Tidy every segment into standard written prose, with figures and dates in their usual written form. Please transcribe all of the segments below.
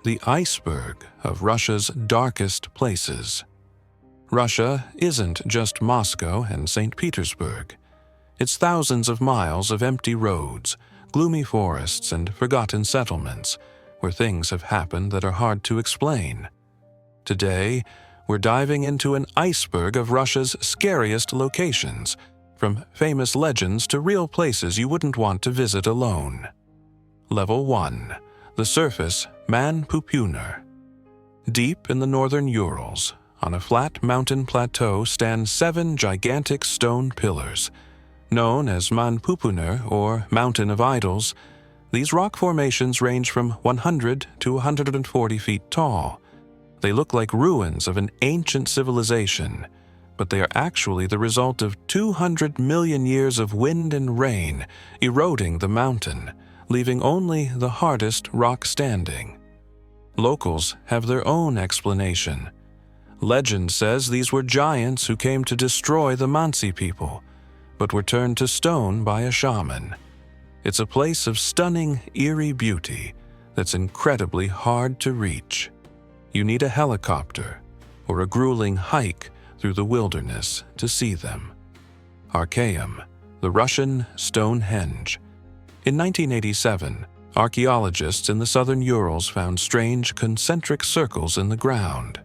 the iceberg of Russia's darkest places. Russia isn't just Moscow and St. Petersburg. It's thousands of miles of empty roads, gloomy forests, and forgotten settlements where things have happened that are hard to explain. Today, we're diving into an iceberg of Russia's scariest locations, from famous legends to real places you wouldn't want to visit alone. Level 1. The surface Man Pupuner. Deep in the northern Urals, on a flat mountain plateau stand 7 gigantic stone pillars. Known as Man Pupuner, or Mountain of Idols, these rock formations range from 100 to 140 feet tall. They look like ruins of an ancient civilization, but they are actually the result of 200 million years of wind and rain eroding the mountain, leaving only the hardest rock standing. Locals have their own explanation. Legend says these were giants who came to destroy the Mansi people, but were turned to stone by a shaman. It's a place of stunning, eerie beauty that's incredibly hard to reach. You need a helicopter or a grueling hike through the wilderness to see them. Archaeum, the Russian Stonehenge. In 1987, archaeologists in the southern Urals found strange concentric circles in the ground.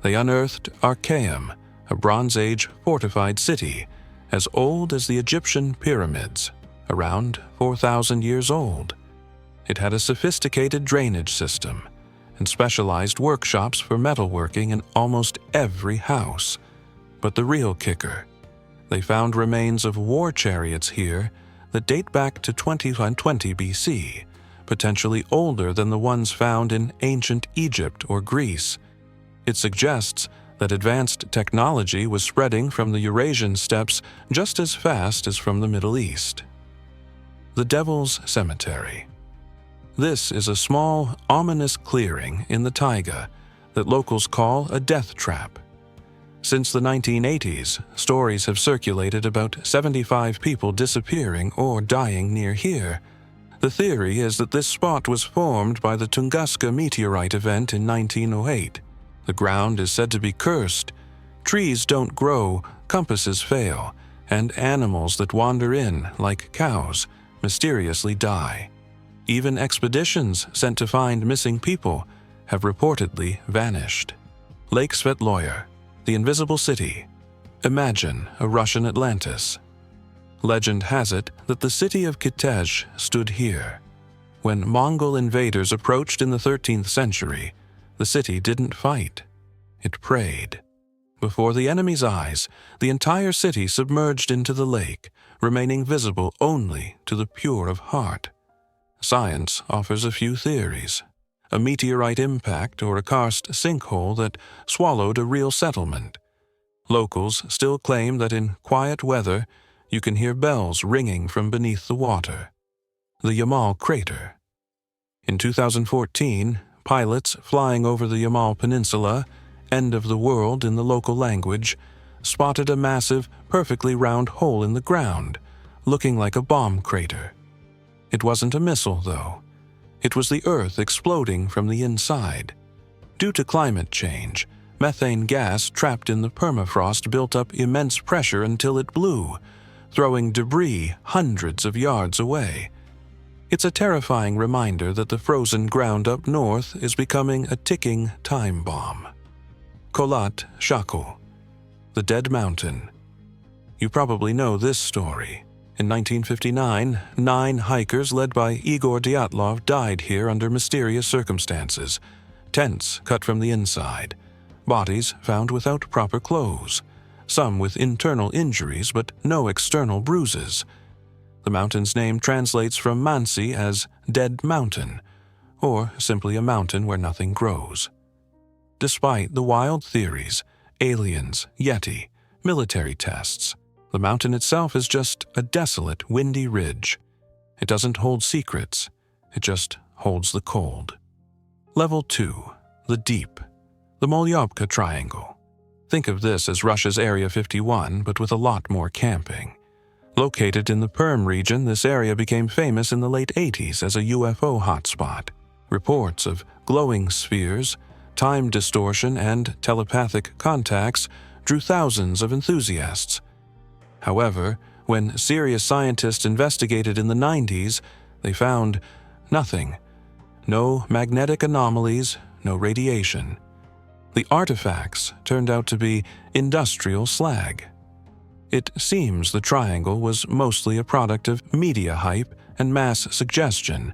They unearthed Archaeum, a Bronze Age fortified city as old as the Egyptian pyramids, around 4,000 years old. It had a sophisticated drainage system and specialized workshops for metalworking in almost every house. But the real kicker, they found remains of war chariots here that date back to 2120 BC, potentially older than the ones found in ancient Egypt or Greece. It suggests that advanced technology was spreading from the Eurasian steppes just as fast as from the Middle East. The Devil's Cemetery. This is a small, ominous clearing in the taiga that locals call a death trap. Since the 1980s, stories have circulated about 75 people disappearing or dying near here. The theory is that this spot was formed by the Tunguska meteorite event in 1908. The ground is said to be cursed. Trees don't grow, compasses fail, and animals that wander in, like cows, mysteriously die. Even expeditions sent to find missing people have reportedly vanished. Lake Svetloyer, the Invisible City. Imagine a Russian Atlantis. Legend has it that the city of Kitezh stood here. When Mongol invaders approached in the 13th century, the city didn't fight. It prayed. Before the enemy's eyes, the entire city submerged into the lake, remaining visible only to the pure of heart. Science offers a few theories. A meteorite impact or a karst sinkhole that swallowed a real settlement. Locals still claim that in quiet weather, you can hear bells ringing from beneath the water. The Yamal Crater. In 2014, pilots flying over the Yamal Peninsula, end of the world in the local language, spotted a massive, perfectly round hole in the ground, looking like a bomb crater. It wasn't a missile, though. It was the Earth exploding from the inside. Due to climate change, methane gas trapped in the permafrost built up immense pressure until it blew, throwing debris hundreds of yards away. It's a terrifying reminder that the frozen ground up north is becoming a ticking time bomb. Kholat Shako, the Dead Mountain. You probably know this story. In 1959, 9 hikers led by Igor Dyatlov died here under mysterious circumstances. Tents cut from the inside. Bodies found without proper clothes. Some with internal injuries but no external bruises. The mountain's name translates from Mansi as Dead Mountain, or simply a mountain where nothing grows. Despite the wild theories, aliens, Yeti, military tests, the mountain itself is just a desolate, windy ridge. It doesn't hold secrets, it just holds the cold. Level 2. The Deep. The Molyobka Triangle. Think of this as Russia's Area 51, but with a lot more camping. Located in the Perm region, this area became famous in the late 80s as a UFO hotspot. Reports of glowing spheres, time distortion, and telepathic contacts drew thousands of enthusiasts. However, when serious scientists investigated in the 90s, they found nothing. No magnetic anomalies, no radiation. The artifacts turned out to be industrial slag. It seems the triangle was mostly a product of media hype and mass suggestion,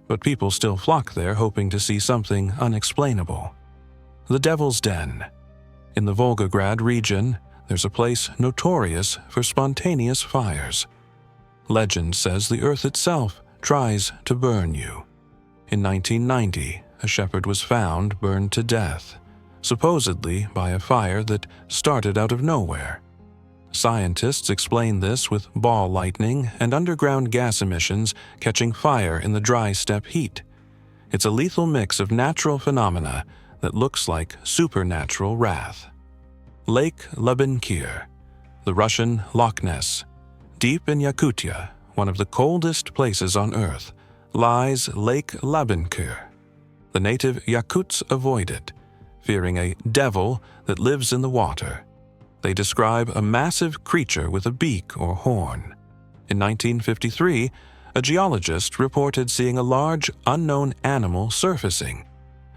but people still flock there hoping to see something unexplainable. The Devil's Den. In the Volgograd region, there's a place notorious for spontaneous fires. Legend says the earth itself tries to burn you. In 1990, a shepherd was found burned to death, supposedly by a fire that started out of nowhere. Scientists explain this with ball lightning and underground gas emissions catching fire in the dry steppe heat. It's a lethal mix of natural phenomena that looks like supernatural wrath. Lake Labinkir, the Russian Loch Ness. Deep in Yakutia, one of the coldest places on Earth, lies Lake Labinkir. The native Yakuts avoid it, fearing a devil that lives in the water. They describe a massive creature with a beak or horn. In 1953, a geologist reported seeing a large, unknown animal surfacing.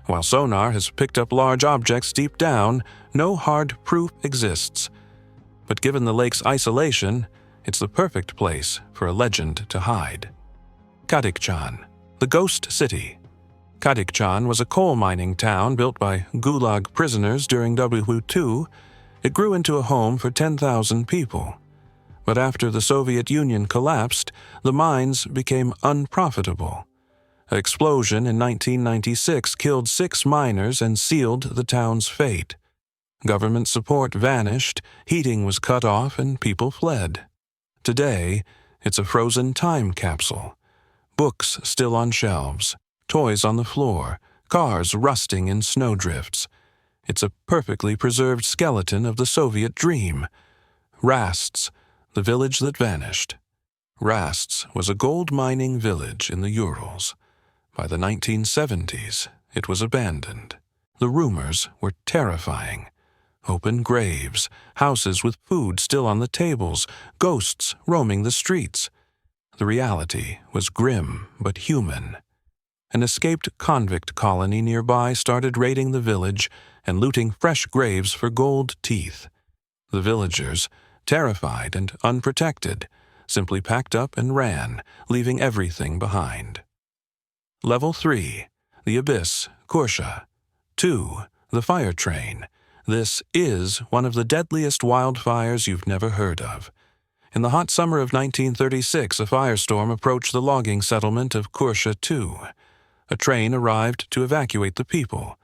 While sonar has picked up large objects deep down, no hard proof exists. But given the lake's isolation, it's the perfect place for a legend to hide. Kadykchan, the ghost city. Kadykchan was a coal mining town built by Gulag prisoners during World War II. It grew into a home for 10,000 people. But after the Soviet Union collapsed, the mines became unprofitable. An explosion in 1996 killed 6 miners and sealed the town's fate. Government support vanished, heating was cut off, and people fled. Today, it's a frozen time capsule. Books still on shelves, toys on the floor, cars rusting in snowdrifts. It's a perfectly preserved skeleton of the Soviet dream. Rasts, the village that vanished. Rasts was a gold mining village in the Urals. By the 1970s, it was abandoned. The rumors were terrifying. Open graves, houses with food still on the tables, ghosts roaming the streets. The reality was grim but human. An escaped convict colony nearby started raiding the village and looting fresh graves for gold teeth. The villagers, terrified and unprotected, simply packed up and ran, leaving everything behind. Level 3, the Abyss, Kursha. 2, the Fire Train. This is one of the deadliest wildfires you've never heard of. In the hot summer of 1936, a firestorm approached the logging settlement of Kursha 2. A train arrived to evacuate the people.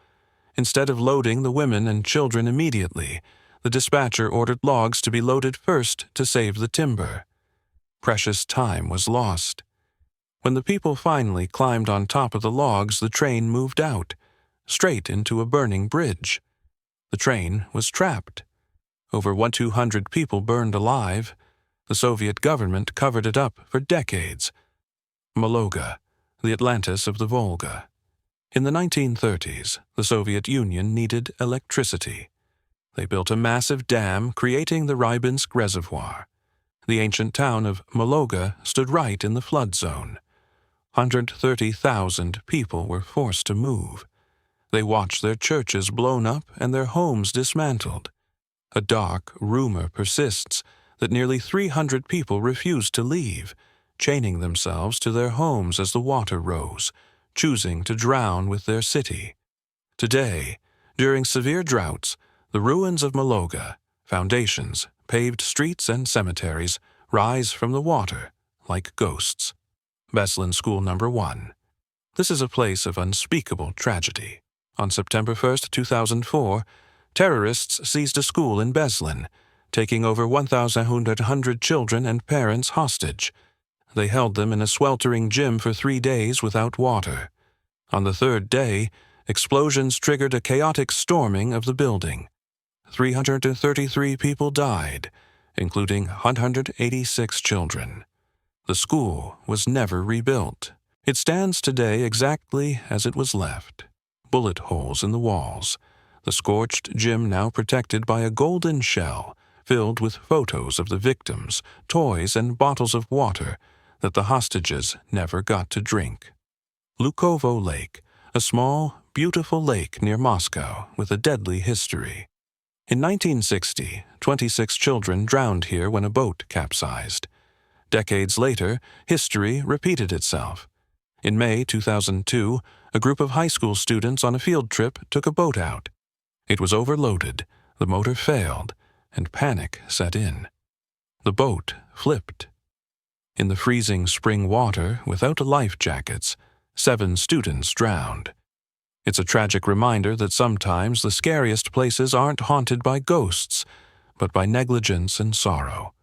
Instead of loading the women and children immediately, the dispatcher ordered logs to be loaded first to save the timber. Precious time was lost. When the people finally climbed on top of the logs, the train moved out, straight into a burning bridge. The train was trapped. Over 200 people burned alive. The Soviet government covered it up for decades. Mologa, the Atlantis of the Volga. In the 1930s, the Soviet Union needed electricity. They built a massive dam creating the Rybinsk Reservoir. The ancient town of Mologa stood right in the flood zone. 130,000 people were forced to move. They watched their churches blown up and their homes dismantled. A dark rumor persists that nearly 300 people refused to leave, chaining themselves to their homes as the water rose, choosing to drown with their city. Today, during severe droughts, the ruins of Mologa, foundations, paved streets, and cemeteries rise from the water like ghosts. Beslan School No. 1. This is a place of unspeakable tragedy. On September 1, 2004, terrorists seized a school in Beslan, taking over 1,100 children and parents hostage. They held them in a sweltering gym for 3 days without water. On the 3rd day, explosions triggered a chaotic storming of the building. 333 people died, including 186 children. The school was never rebuilt. It stands today exactly as it was left. bullet holes in the walls, the scorched gym now protected by a golden shell filled with photos of the victims, toys, and bottles of water that the hostages never got to drink. Lukovo Lake, a small, beautiful lake near Moscow with a deadly history. In 1960, 26 children drowned here when a boat capsized. Decades later, history repeated itself. In May 2002, a group of high school students on a field trip took a boat out. It was overloaded, the motor failed, and panic set in. The boat flipped. In the freezing spring water, without life jackets, 7 students drowned. It's a tragic reminder that sometimes the scariest places aren't haunted by ghosts, but by negligence and sorrow.